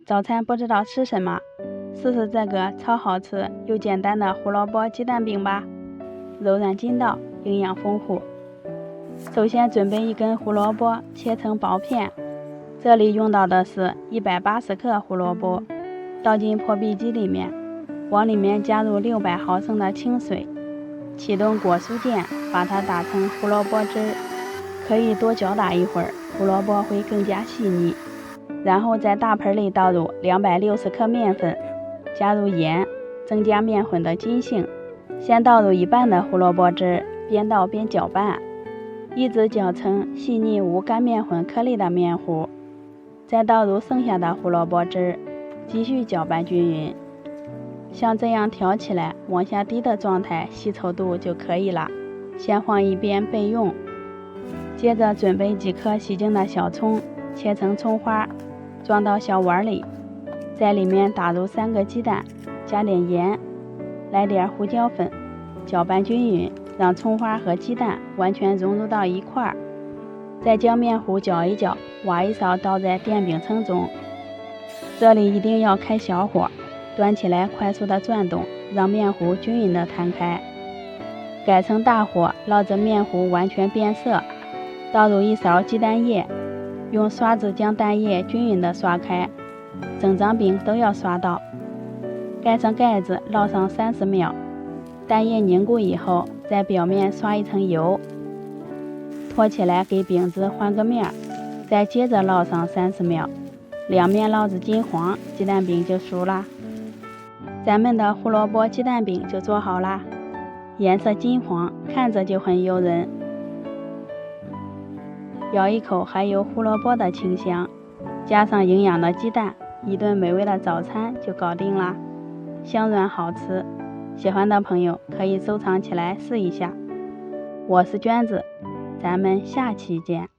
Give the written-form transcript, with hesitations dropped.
早餐不知道吃什么？试试这个超好吃又简单的胡萝卜鸡蛋饼吧，柔软筋道，营养丰富。首先准备一根胡萝卜，切成薄片。这里用到的是180克胡萝卜，倒进破壁机里面，往里面加入600毫升的清水，启动果蔬键，把它打成胡萝卜汁，可以多搅打一会儿，胡萝卜会更加细腻。然后在大盆里倒入260克面粉，加入盐，增加面混的筋性。先倒入一半的胡萝卜汁，边倒边搅拌，一直搅成细腻无干面混颗粒的面糊。再倒入剩下的胡萝卜汁，继续搅拌均匀。像这样调起来往下滴的状态，稀稠度就可以了，先放一边备用。接着准备几颗洗净的小葱，切成葱花，装到小碗里，在里面打入3个鸡蛋，加点盐，来点胡椒粉，搅拌均匀，让葱花和鸡蛋完全融入到一块儿。再将面糊搅一搅，挖一勺倒在电饼铛中，这里一定要开小火，端起来快速的转动，让面糊均匀的摊开。改成大火，烙着面糊完全变色，倒入一勺鸡蛋液，用刷子将蛋液均匀的刷开，整张饼都要刷到。盖上盖子，烙上30秒，蛋液凝固以后，在表面刷一层油，托起来给饼子换个面，再接着烙上30秒，两面烙至金黄，鸡蛋饼就熟啦。咱们的胡萝卜鸡蛋饼就做好啦，颜色金黄，看着就很诱人。咬一口还有胡萝卜的清香，加上营养的鸡蛋，一顿美味的早餐就搞定啦，香软好吃。喜欢的朋友可以收藏起来试一下。我是娟子，咱们下期见。